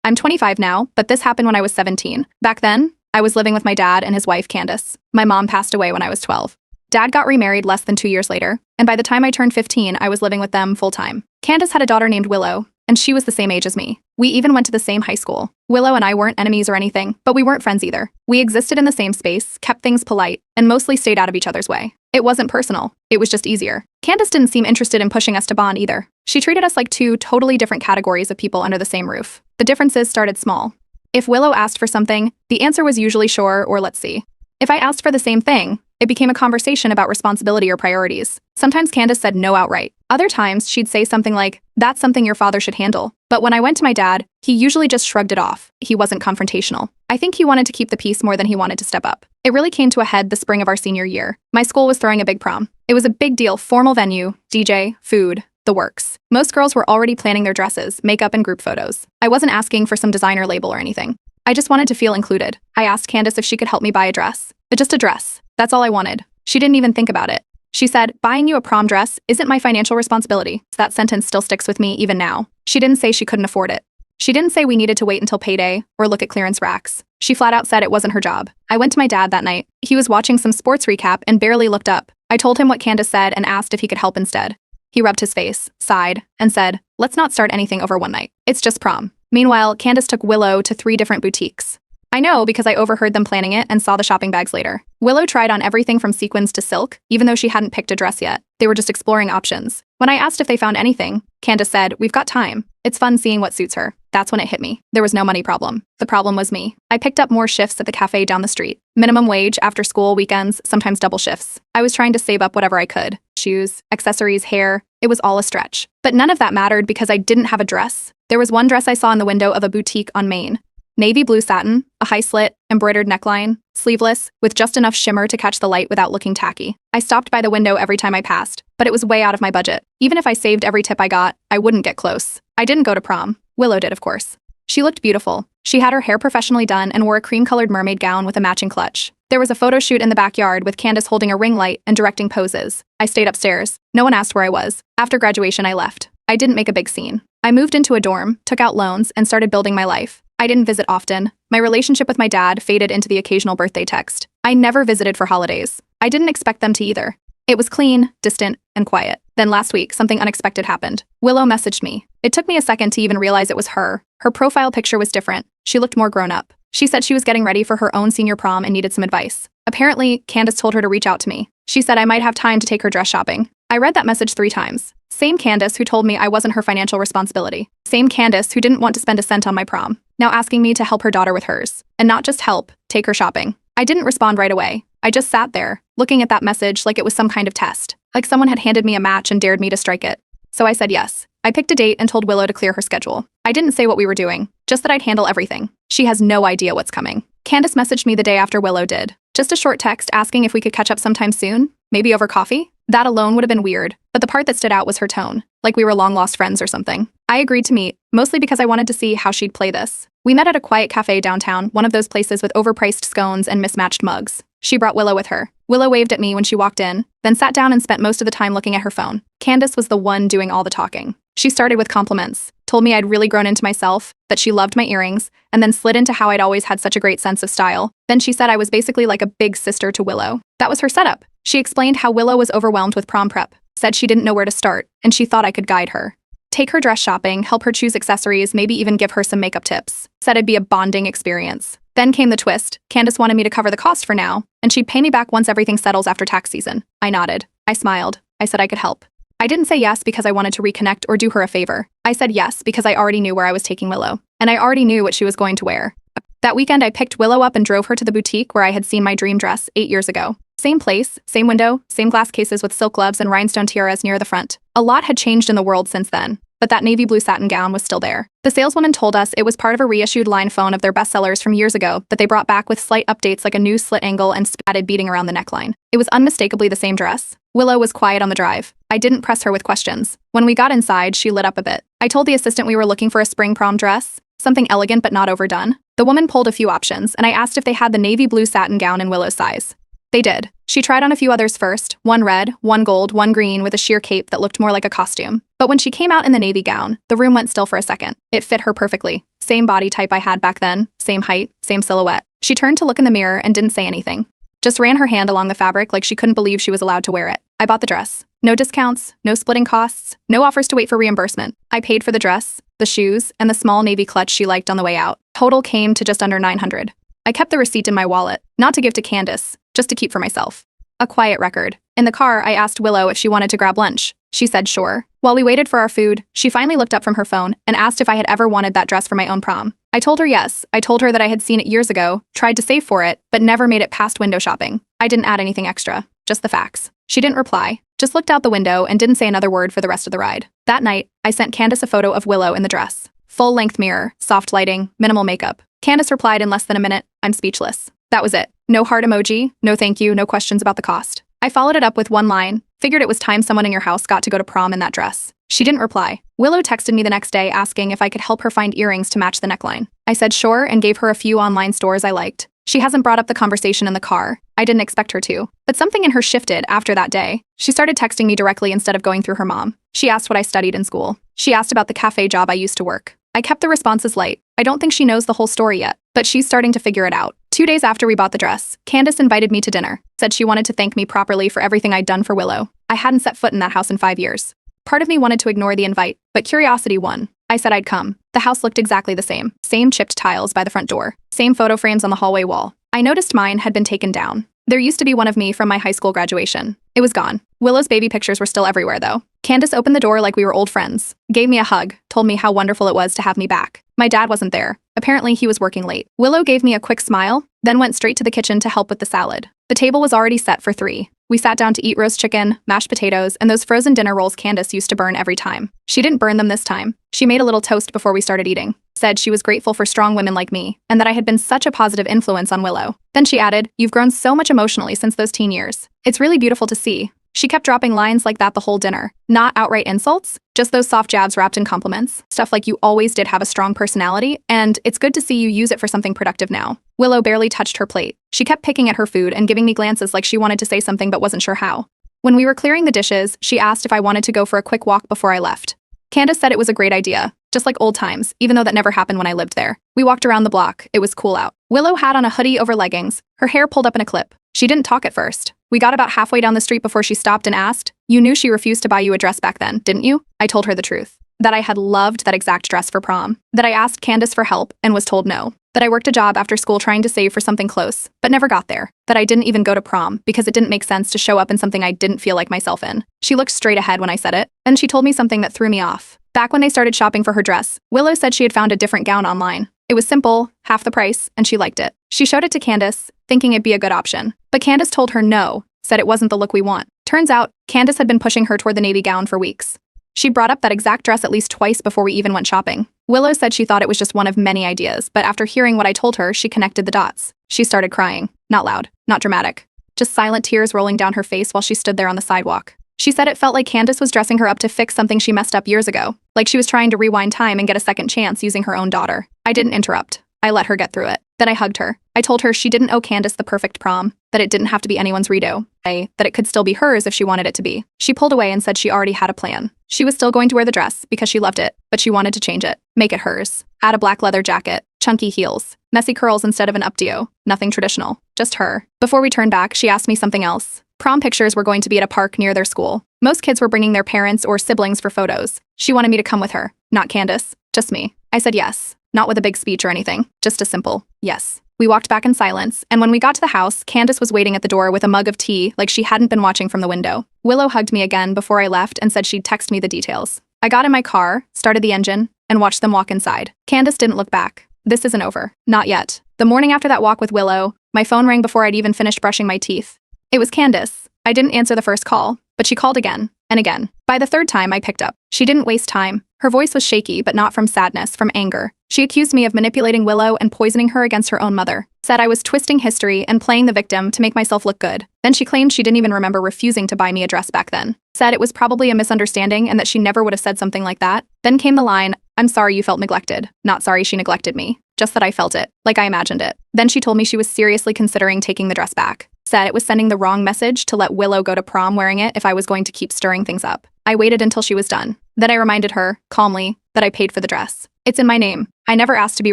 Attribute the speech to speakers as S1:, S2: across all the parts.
S1: I'm 25 now, but this happened when I was 17. Back then, I was living with my dad and his wife, Candace. My mom passed away when I was 12. Dad got remarried less than 2 years later, and by the time I turned 15, I was living with them full-time. Candace had a daughter named Willow, and she was the same age as me. We even went to the same high school. Willow and I weren't enemies or anything, but we weren't friends either. We existed in the same space, kept things polite, and mostly stayed out of each other's way. It wasn't personal, it was just easier. Candace didn't seem interested in pushing us to bond either. She treated us like two totally different categories of people under the same roof. The differences started small. If Willow asked for something, the answer was usually sure or let's see. If I asked for the same thing, it became a conversation about responsibility or priorities. Sometimes Candace said no outright. Other times, she'd say something like, "That's something your father should handle." But when I went to my dad, he usually just shrugged it off. He wasn't confrontational. I think he wanted to keep the peace more than he wanted to step up. It really came to a head the spring of our senior year. My school was throwing a big prom. It was a big deal, formal venue, DJ, food, the works. Most girls were already planning their dresses, makeup, and group photos. I wasn't asking for some designer label or anything. I just wanted to feel included. I asked Candace if she could help me buy a dress. Just a dress. That's all I wanted. She didn't even think about it. She said, "Buying you a prom dress isn't my financial responsibility." That sentence still sticks with me even now. She didn't say she couldn't afford it. She didn't say we needed to wait until payday or look at clearance racks. She flat out said it wasn't her job. I went to my dad that night. He was watching some sports recap and barely looked up. I told him what Candace said and asked if he could help instead. He rubbed his face, sighed, and said, "Let's not start anything over one night. It's just prom." Meanwhile, Candace took Willow to 3 different boutiques. I know because I overheard them planning it and saw the shopping bags later. Willow tried on everything from sequins to silk, even though she hadn't picked a dress yet. They were just exploring options. When I asked if they found anything, Candace said, "We've got time. It's fun seeing what suits her." That's when it hit me. There was no money problem. The problem was me. I picked up more shifts at the cafe down the street. Minimum wage, after school, weekends, sometimes double shifts. I was trying to save up whatever I could. Shoes, accessories, hair. It was all a stretch. But none of that mattered because I didn't have a dress. There was one dress I saw in the window of a boutique on Main. Navy blue satin, a high slit, embroidered neckline, sleeveless, with just enough shimmer to catch the light without looking tacky. I stopped by the window every time I passed, but it was way out of my budget. Even if I saved every tip I got, I wouldn't get close. I didn't go to prom. Willow did, of course. She looked beautiful. She had her hair professionally done and wore a cream-colored mermaid gown with a matching clutch. There was a photo shoot in the backyard with Candace holding a ring light and directing poses. I stayed upstairs. No one asked where I was. After graduation, I left. I didn't make a big scene. I moved into a dorm, took out loans, and started building my life. I didn't visit often. My relationship with my dad faded into the occasional birthday text. I never visited for holidays. I didn't expect them to either. It was clean, distant, and quiet. Then last week, something unexpected happened. Willow messaged me. It took me a second to even realize it was her. Her profile picture was different. She looked more grown up. She said she was getting ready for her own senior prom and needed some advice. Apparently, Candace told her to reach out to me. She said I might have time to take her dress shopping. I read that message 3 times. Same Candace who told me I wasn't her financial responsibility. Same Candace who didn't want to spend a cent on my prom. Now asking me to help her daughter with hers. And not just help, take her shopping. I didn't respond right away. I just sat there, looking at that message like it was some kind of test. Like someone had handed me a match and dared me to strike it. So I said yes. I picked a date and told Willow to clear her schedule. I didn't say what we were doing, just that I'd handle everything. She has no idea what's coming. Candace messaged me the day after Willow did. Just a short text asking if we could catch up sometime soon, maybe over coffee. That alone would have been weird, but the part that stood out was her tone, like we were long-lost friends or something. I agreed to meet, mostly because I wanted to see how she'd play this. We met at a quiet cafe downtown, one of those places with overpriced scones and mismatched mugs. She brought Willow with her. Willow waved at me when she walked in, then sat down and spent most of the time looking at her phone. Candace was the one doing all the talking. She started with compliments, told me I'd really grown into myself, that she loved my earrings, and then slid into how I'd always had such a great sense of style. Then she said I was basically like a big sister to Willow. That was her setup. She explained how Willow was overwhelmed with prom prep, said she didn't know where to start, and she thought I could guide her. Take her dress shopping, help her choose accessories, maybe even give her some makeup tips. Said it'd be a bonding experience. Then came the twist. Candace wanted me to cover the cost for now, and she'd pay me back once everything settles after tax season. I nodded. I smiled. I said I could help. I didn't say yes because I wanted to reconnect or do her a favor. I said yes because I already knew where I was taking Willow, and I already knew what she was going to wear. That weekend, I picked Willow up and drove her to the boutique where I had seen my dream dress 8 years ago. Same place, same window, same glass cases with silk gloves and rhinestone tiaras near the front. A lot had changed in the world since then, but that navy blue satin gown was still there. The saleswoman told us it was part of a reissued line phone of their bestsellers from years ago that they brought back with slight updates like a new slit angle and spatted beading around the neckline. It was unmistakably the same dress. Willow was quiet on the drive. I didn't press her with questions. When we got inside, she lit up a bit. I told the assistant we were looking for a spring prom dress, something elegant but not overdone. The woman pulled a few options, and I asked if they had the navy blue satin gown in Willow's size. They did. She tried on a few others first, one red, one gold, one green with a sheer cape that looked more like a costume. But when she came out in the navy gown, the room went still for a second. It fit her perfectly. Same body type I had back then, same height, same silhouette. She turned to look in the mirror and didn't say anything. Just ran her hand along the fabric like she couldn't believe she was allowed to wear it. I bought the dress. No discounts, no splitting costs, no offers to wait for reimbursement. I paid for the dress, the shoes, and the small navy clutch she liked on the way out. Total came to just under $900. I kept the receipt in my wallet, not to give to Candace, just to keep for myself. A quiet record. In the car, I asked Willow if she wanted to grab lunch. She said sure. While we waited for our food, she finally looked up from her phone and asked if I had ever wanted that dress for my own prom. I told her yes. I told her that I had seen it years ago, tried to save for it, but never made it past window shopping. I didn't add anything extra, just the facts. She didn't reply, just looked out the window and didn't say another word for the rest of the ride. That night, I sent Candace a photo of Willow in the dress. Full-length mirror, soft lighting, minimal makeup. Candace replied in less than a minute, "I'm speechless." That was it. No heart emoji, no thank you, no questions about the cost. I followed it up with one line, figured it was time someone in your house got to go to prom in that dress. She didn't reply. Willow texted me the next day asking if I could help her find earrings to match the neckline. I said sure and gave her a few online stores I liked. She hasn't brought up the conversation in the car. I didn't expect her to. But something in her shifted after that day. She started texting me directly instead of going through her mom. She asked what I studied in school. She asked about the cafe job I used to work. I kept the responses light. I don't think she knows the whole story yet, but she's starting to figure it out. 2 days after we bought the dress, Candace invited me to dinner, said she wanted to thank me properly for everything I'd done for Willow. I hadn't set foot in that house in 5 years. Part of me wanted to ignore the invite, but curiosity won. I said I'd come. The house looked exactly the same. Same chipped tiles by the front door. Same photo frames on the hallway wall. I noticed mine had been taken down. There used to be one of me from my high school graduation. It was gone. Willow's baby pictures were still everywhere, though. Candace opened the door like we were old friends, gave me a hug, told me how wonderful it was to have me back. My dad wasn't there. Apparently, he was working late. Willow gave me a quick smile, then went straight to the kitchen to help with the salad. The table was already set for 3. We sat down to eat roast chicken, mashed potatoes, and those frozen dinner rolls Candace used to burn every time. She didn't burn them this time. She made a little toast before we started eating, said she was grateful for strong women like me, and that I had been such a positive influence on Willow. Then she added, "You've grown so much emotionally since those teen years. It's really beautiful to see." She kept dropping lines like that the whole dinner. Not outright insults, just those soft jabs wrapped in compliments. Stuff like you always did have a strong personality, and it's good to see you use it for something productive now. Willow barely touched her plate. She kept picking at her food and giving me glances like she wanted to say something but wasn't sure how. When we were clearing the dishes, she asked if I wanted to go for a quick walk before I left. Candace said it was a great idea, just like old times, even though that never happened when I lived there. We walked around the block. It was cool out. Willow had on a hoodie over leggings, her hair pulled up in a clip. She didn't talk at first. We got about halfway down the street before she stopped and asked, "You knew she refused to buy you a dress back then, didn't you?" I told her the truth. That I had loved that exact dress for prom. That I asked Candace for help and was told no. That I worked a job after school trying to save for something close, but never got there. That I didn't even go to prom because it didn't make sense to show up in something I didn't feel like myself in. She looked straight ahead when I said it, and she told me something that threw me off. Back when they started shopping for her dress, Willow said she had found a different gown online. It was simple, half the price, and she liked it. She showed it to Candace, thinking it'd be a good option. But Candace told her no, said it wasn't the look we want. Turns out, Candace had been pushing her toward the navy gown for weeks. She brought up that exact dress at least twice before we even went shopping. Willow said she thought it was just one of many ideas, but after hearing what I told her, she connected the dots. She started crying. Not loud, not dramatic. Just silent tears rolling down her face while she stood there on the sidewalk. She said it felt like Candace was dressing her up to fix something she messed up years ago, like she was trying to rewind time and get a second chance using her own daughter. I didn't interrupt. I let her get through it. Then I hugged her. I told her she didn't owe Candace the perfect prom, that it didn't have to be anyone's redo, that it could still be hers if she wanted it to be. She pulled away and said she already had a plan. She was still going to wear the dress because she loved it, but she wanted to change it, make it hers. Add a black leather jacket, chunky heels, messy curls instead of an updo, nothing traditional, just her. Before we turned back, she asked me something else. Prom pictures were going to be at a park near their school. Most kids were bringing their parents or siblings for photos. She wanted me to come with her, not Candace, just me. I said yes, not with a big speech or anything, just a simple yes. We walked back in silence, and when we got to the house, Candace was waiting at the door with a mug of tea like she hadn't been watching from the window. Willow hugged me again before I left and said she'd text me the details. I got in my car, started the engine, and watched them walk inside. Candace didn't look back. This isn't over. Not yet. The morning after that walk with Willow, my phone rang before I'd even finished brushing my teeth. It was Candace. I didn't answer the first call, but she called again, and again. By the third time, I picked up. She didn't waste time. Her voice was shaky, but not from sadness, from anger. She accused me of manipulating Willow and poisoning her against her own mother. Said I was twisting history and playing the victim to make myself look good. Then she claimed she didn't even remember refusing to buy me a dress back then. Said it was probably a misunderstanding and that she never would have said something like that. Then came the line, "I'm sorry you felt neglected. Not sorry she neglected me. Just that I felt it, like I imagined it." Then she told me she was seriously considering taking the dress back. said it was sending the wrong message to let Willow go to prom wearing it if I was going to keep stirring things up. I waited until she was done. Then I reminded her, calmly, that I paid for the dress. It's in my name. I never asked to be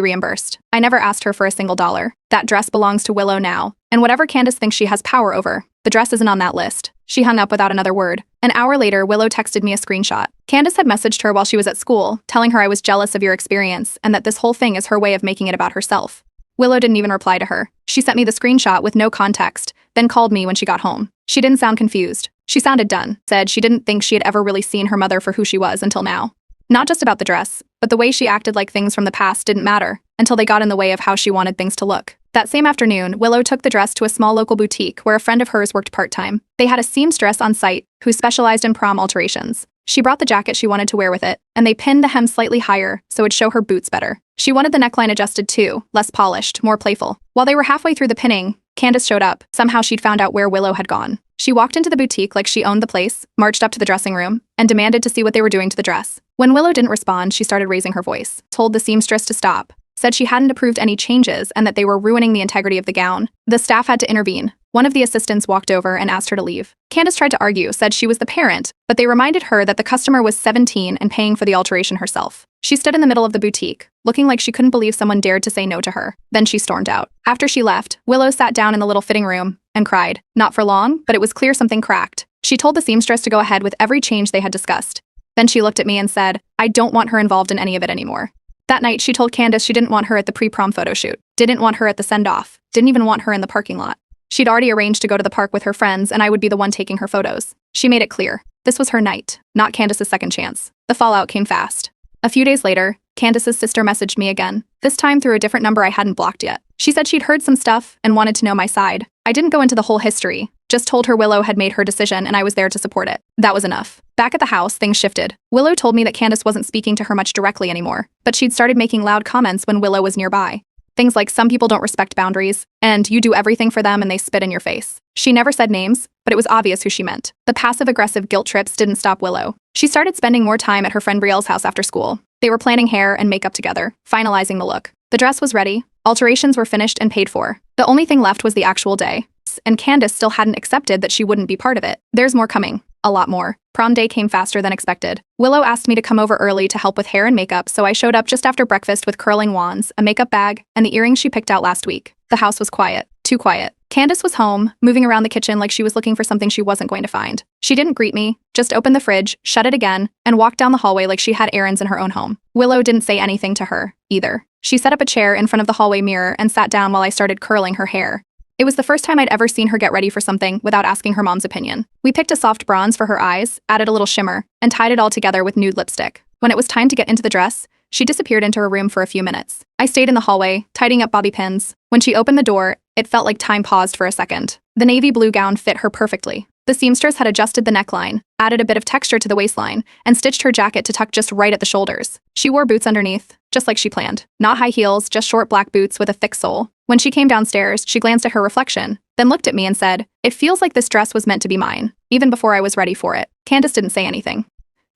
S1: reimbursed. I never asked her for a single dollar. That dress belongs to Willow now. And whatever Candace thinks she has power over, the dress isn't on that list. She hung up without another word. An hour later, Willow texted me a screenshot. Candace had messaged her while she was at school, telling her I was jealous of your experience and that this whole thing is her way of making it about herself. Willow didn't even reply to her. She sent me the screenshot with no context, then called me when she got home. She didn't sound confused. She sounded done, said she didn't think she had ever really seen her mother for who she was until now. Not just about the dress, but the way she acted like things from the past didn't matter until they got in the way of how she wanted things to look. That same afternoon, Willow took the dress to a small local boutique where a friend of hers worked part-time. They had a seamstress on site who specialized in prom alterations. She brought the jacket she wanted to wear with it, and they pinned the hem slightly higher so it'd show her boots better. She wanted the neckline adjusted too, less polished, more playful. While they were halfway through the pinning, Candace showed up. Somehow she'd found out where Willow had gone. She walked into the boutique like she owned the place, marched up to the dressing room, and demanded to see what they were doing to the dress. When Willow didn't respond, she started raising her voice, told the seamstress to stop, said she hadn't approved any changes and that they were ruining the integrity of the gown. The staff had to intervene. One of the assistants walked over and asked her to leave. Candace tried to argue, said she was the parent, but they reminded her that the customer was 17 and paying for the alteration herself. She stood in the middle of the boutique, looking like she couldn't believe someone dared to say no to her. Then she stormed out. After she left, Willow sat down in the little fitting room and cried. Not for long, but it was clear something cracked. She told the seamstress to go ahead with every change they had discussed. Then she looked at me and said, I don't want her involved in any of it anymore. That night, she told Candace she didn't want her at the pre-prom photo shoot, didn't want her at the send-off, didn't even want her in the parking lot. She'd already arranged to go to the park with her friends and I would be the one taking her photos. She made it clear. This was her night, not Candace's second chance. The fallout came fast. A few days later, Candace's sister messaged me again, this time through a different number I hadn't blocked yet. She said she'd heard some stuff and wanted to know my side. I didn't go into the whole history, just told her Willow had made her decision and I was there to support it. That was enough. Back at the house, things shifted. Willow told me that Candace wasn't speaking to her much directly anymore, but she'd started making loud comments when Willow was nearby. Things like some people don't respect boundaries, and you do everything for them and they spit in your face. She never said names, but it was obvious who she meant. The passive-aggressive guilt trips didn't stop Willow. She started spending more time at her friend Brielle's house after school. They were planning hair and makeup together, finalizing the look. The dress was ready, alterations were finished and paid for. The only thing left was the actual day, and Candace still hadn't accepted that she wouldn't be part of it. There's more coming. A lot more. Prom day came faster than expected. Willow asked me to come over early to help with hair and makeup, so I showed up just after breakfast with curling wands, a makeup bag, and the earrings she picked out last week. The house was quiet. Too quiet. Candace was home, moving around the kitchen like she was looking for something she wasn't going to find. She didn't greet me, just opened the fridge, shut it again, and walked down the hallway like she had errands in her own home. Willow didn't say anything to her, either. She set up a chair in front of the hallway mirror and sat down while I started curling her hair. It was the first time I'd ever seen her get ready for something without asking her mom's opinion. We picked a soft bronze for her eyes, added a little shimmer, and tied it all together with nude lipstick. When it was time to get into the dress, she disappeared into her room for a few minutes. I stayed in the hallway, tidying up bobby pins. When she opened the door, it felt like time paused for a second. The navy blue gown fit her perfectly. The seamstress had adjusted the neckline, added a bit of texture to the waistline, and stitched her jacket to tuck just right at the shoulders. She wore boots underneath, just like she planned. Not high heels, just short black boots with a thick sole. When she came downstairs, she glanced at her reflection, then looked at me and said, "It feels like this dress was meant to be mine," even before I was ready for it. Candace didn't say anything.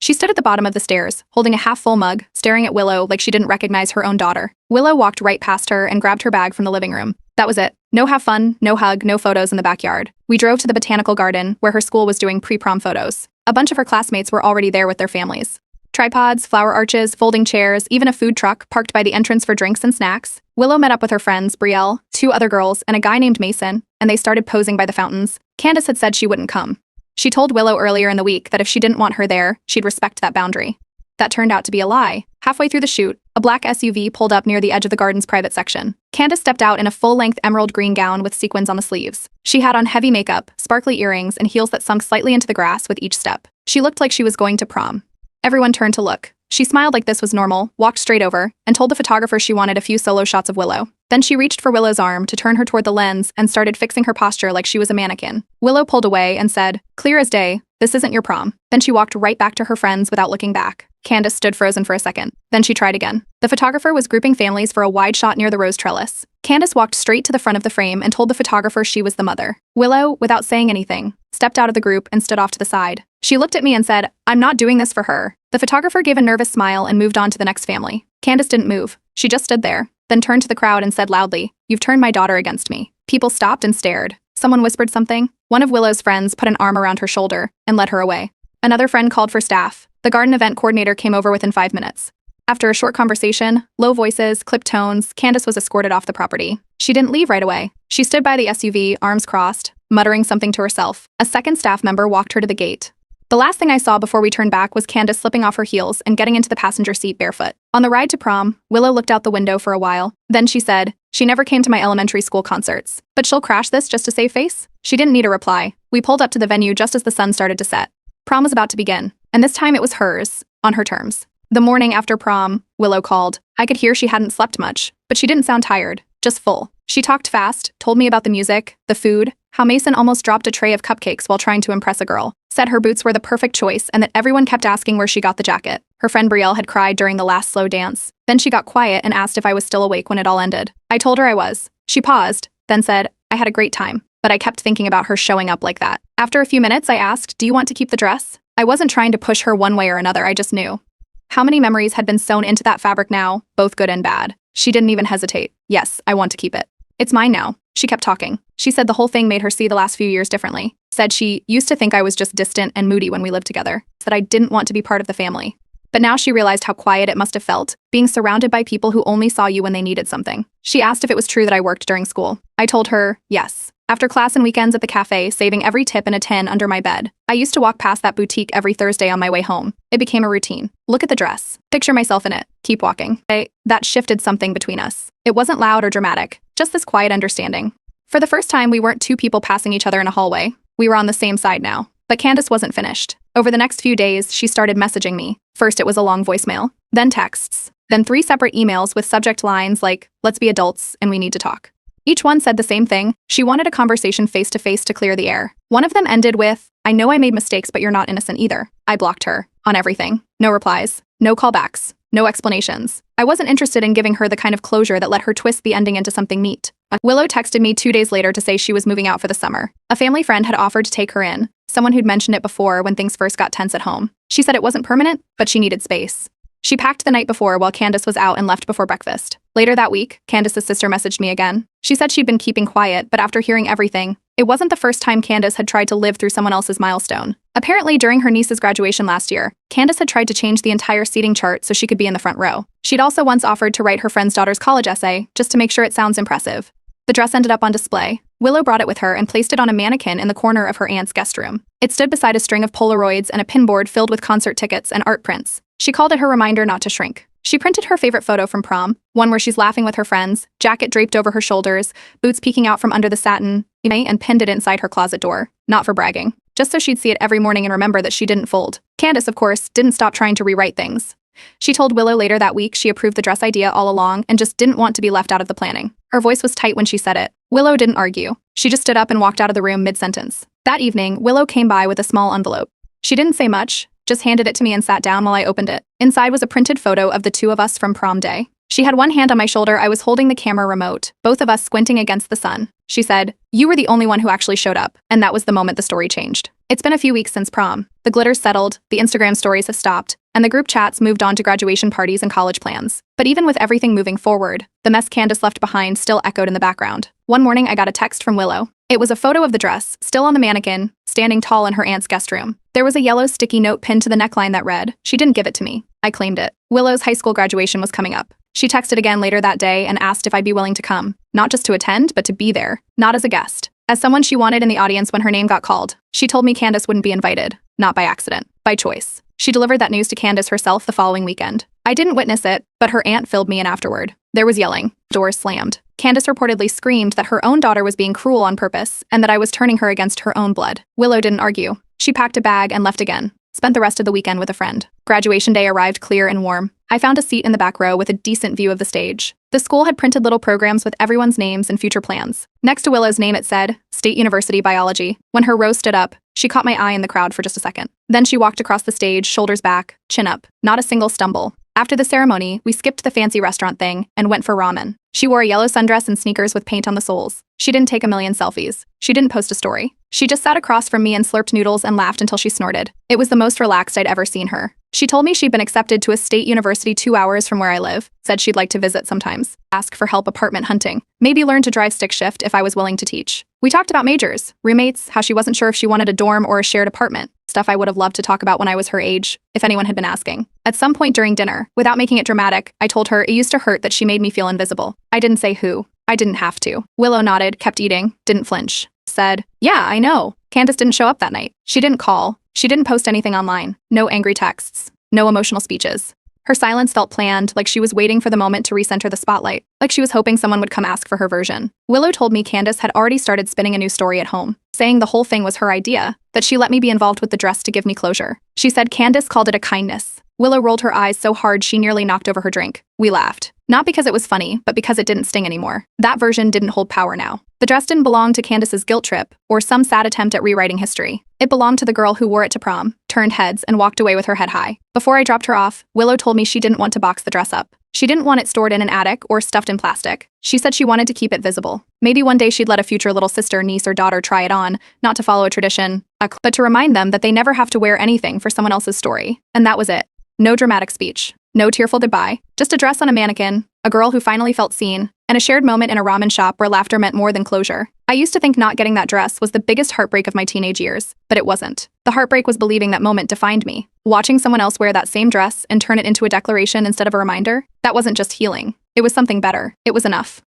S1: She stood at the bottom of the stairs, holding a half-full mug, staring at Willow like she didn't recognize her own daughter. Willow walked right past her and grabbed her bag from the living room. That was it. No have fun, no hug, no photos in the backyard. We drove to the botanical garden, where her school was doing pre-prom photos. A bunch of her classmates were already there with their families. Tripods, flower arches, folding chairs, even a food truck parked by the entrance for drinks and snacks. Willow met up with her friends, Brielle, 2 other girls, and a guy named Mason, and they started posing by the fountains. Candace had said she wouldn't come. She told Willow earlier in the week that if she didn't want her there, she'd respect that boundary. That turned out to be a lie. Halfway through the shoot, a black SUV pulled up near the edge of the garden's private section. Candace stepped out in a full-length emerald green gown with sequins on the sleeves. She had on heavy makeup, sparkly earrings, and heels that sunk slightly into the grass with each step. She looked like she was going to prom. Everyone turned to look. She smiled like this was normal, walked straight over, and told the photographer she wanted a few solo shots of Willow. Then she reached for Willow's arm to turn her toward the lens and started fixing her posture like she was a mannequin. Willow pulled away and said, "Clear as day, this isn't your prom." Then she walked right back to her friends without looking back. Candace stood frozen for a second. Then she tried again. The photographer was grouping families for a wide shot near the rose trellis. Candace walked straight to the front of the frame and told the photographer she was the mother. Willow, without saying anything, stepped out of the group and stood off to the side. She looked at me and said, "I'm not doing this for her." The photographer gave a nervous smile and moved on to the next family. Candace didn't move. She just stood there, then turned to the crowd and said loudly, "You've turned my daughter against me." People stopped and stared. Some Someone whispered something. One of Willow's friends put an arm around her shoulder and led her away. Another friend called for staff. The garden event coordinator came over within 5 minutes. After a short conversation, low voices, clipped tones, Candace was escorted off the property. She didn't leave right away. She stood by the SUV, arms crossed, muttering something to herself. A second staff member walked her to the gate. The last thing I saw before we turned back was Candace slipping off her heels and getting into the passenger seat barefoot. On the ride to prom, Willow looked out the window for a while. Then she said, "She never came to my elementary school concerts, but she'll crash this just to save face?" She didn't need a reply. We pulled up to the venue just as the sun started to set. Prom was about to begin, and this time it was hers, on her terms. The morning after prom, Willow called. I could hear she hadn't slept much, but she didn't sound tired, just full. She talked fast, told me about the music, the food, how Mason almost dropped a tray of cupcakes while trying to impress a girl, said her boots were the perfect choice and that everyone kept asking where she got the jacket. Her friend Brielle had cried during the last slow dance. Then she got quiet and asked if I was still awake when it all ended. I told her I was. She paused, then said, "I had a great time," but I kept thinking about her showing up like that. After a few minutes, I asked, "Do you want to keep the dress?" I wasn't trying to push her one way or another, I just knew. How many memories had been sewn into that fabric now, both good and bad? She didn't even hesitate. "Yes, I want to keep it. It's mine now." She kept talking. She said the whole thing made her see the last few years differently. Said she used to think I was just distant and moody when we lived together. That I didn't want to be part of the family. But now she realized how quiet it must have felt, being surrounded by people who only saw you when they needed something. She asked if it was true that I worked during school. I told her, yes. After class and weekends at the cafe, saving every tip and a 10 under my bed. I used to walk past that boutique every Thursday on my way home. It became a routine. Look at the dress. Picture myself in it. Keep walking. That shifted something between us. It wasn't loud or dramatic, just this quiet understanding. For the first time, we weren't two people passing each other in a hallway. We were on the same side now. But Candace wasn't finished. Over the next few days, she started messaging me. First, it was a long voicemail, then texts, then 3 separate emails with subject lines like, "Let's be adults and we need to talk." Each one said the same thing. She wanted a conversation face-to-face to clear the air. One of them ended with, "I know I made mistakes, but you're not innocent either." I blocked her. On everything. No replies. No callbacks. No explanations. I wasn't interested in giving her the kind of closure that let her twist the ending into something neat. Willow texted me 2 days later to say she was moving out for the summer. A family friend had offered to take her in, someone who'd mentioned it before when things first got tense at home. She said it wasn't permanent, but she needed space. She packed the night before while Candace was out and left before breakfast. Later that week, Candace's sister messaged me again. She said she'd been keeping quiet, but after hearing everything, it wasn't the first time Candace had tried to live through someone else's milestone. Apparently, during her niece's graduation last year, Candace had tried to change the entire seating chart so she could be in the front row. She'd also once offered to write her friend's daughter's college essay, just to make sure it sounds impressive. The dress ended up on display. Willow brought it with her and placed it on a mannequin in the corner of her aunt's guest room. It stood beside a string of Polaroids and a pinboard filled with concert tickets and art prints. She called it her reminder not to shrink. She printed her favorite photo from prom, one where she's laughing with her friends, jacket draped over her shoulders, boots peeking out from under the satin, and pinned it inside her closet door. Not for bragging, just so she'd see it every morning and remember that she didn't fold. Candace, of course, didn't stop trying to rewrite things. She told Willow later that week she approved the dress idea all along and just didn't want to be left out of the planning. Her voice was tight when she said it. Willow didn't argue. She just stood up and walked out of the room mid-sentence. That evening, Willow came by with a small envelope. She didn't say much, just handed it to me and sat down while I opened it. Inside was a printed photo of the 2 of us from prom day. She had one hand on my shoulder. I was holding the camera remote, both of us squinting against the sun. She said, "You were the only one who actually showed up." And that was the moment the story changed. It's been a few weeks since prom. The glitter's settled, the Instagram stories have stopped, and the group chats moved on to graduation parties and college plans. But even with everything moving forward, the mess Candace left behind still echoed in the background. One morning, I got a text from Willow. It was a photo of the dress, still on the mannequin, standing tall in her aunt's guest room. There was a yellow sticky note pinned to the neckline that read, "She didn't give it to me. I claimed it." Willow's high school graduation was coming up. She texted again later that day and asked if I'd be willing to come. Not just to attend, but to be there. Not as a guest. As someone she wanted in the audience when her name got called. She told me Candace wouldn't be invited. Not by accident. By choice. She delivered that news to Candace herself the following weekend. I didn't witness it, but her aunt filled me in afterward. There was yelling. Doors slammed. Candace reportedly screamed that her own daughter was being cruel on purpose and that I was turning her against her own blood. Willow didn't argue. She packed a bag and left again. Spent the rest of the weekend with a friend. Graduation day arrived clear and warm. I found a seat in the back row with a decent view of the stage. The school had printed little programs with everyone's names and future plans. Next to Willow's name it said, State University Biology. When her row stood up, she caught my eye in the crowd for just a second. Then she walked across the stage, shoulders back, chin up. Not a single stumble. After the ceremony, we skipped the fancy restaurant thing and went for ramen. She wore a yellow sundress and sneakers with paint on the soles. She didn't take a million selfies. She didn't post a story. She just sat across from me and slurped noodles and laughed until she snorted. It was the most relaxed I'd ever seen her. She told me she'd been accepted to a state university 2 hours from where I live, said she'd like to visit sometimes, ask for help apartment hunting, maybe learn to drive stick shift if I was willing to teach. We talked about majors, roommates, how she wasn't sure if she wanted a dorm or a shared apartment, stuff I would have loved to talk about when I was her age, if anyone had been asking. At some point during dinner, without making it dramatic, I told her it used to hurt that she made me feel invisible. I didn't say who. I didn't have to. Willow nodded, kept eating, didn't flinch. Said, "Yeah, I know. Candace didn't show up that night. She didn't call. She didn't post anything online. No angry texts. No emotional speeches." Her silence felt planned, like she was waiting for the moment to recenter the spotlight, like she was hoping someone would come ask for her version. Willow told me Candace had already started spinning a new story at home, saying the whole thing was her idea, that she let me be involved with the dress to give me closure. She said Candace called it a kindness. Willow rolled her eyes so hard she nearly knocked over her drink. We laughed. Not because it was funny, but because it didn't sting anymore. That version didn't hold power now. The dress didn't belong to Candace's guilt trip, or some sad attempt at rewriting history. It belonged to the girl who wore it to prom, turned heads, and walked away with her head high. Before I dropped her off, Willow told me she didn't want to box the dress up. She didn't want it stored in an attic or stuffed in plastic. She said she wanted to keep it visible. Maybe one day she'd let a future little sister, niece, or daughter try it on, not to follow a tradition, but to remind them that they never have to wear anything for someone else's story. And that was it. No dramatic speech. No tearful goodbye. Just a dress on a mannequin, a girl who finally felt seen, and a shared moment in a ramen shop where laughter meant more than closure. I used to think not getting that dress was the biggest heartbreak of my teenage years, but it wasn't. The heartbreak was believing that moment defined me. Watching someone else wear that same dress and turn it into a declaration instead of a reminder, that wasn't just healing. It was something better. It was enough.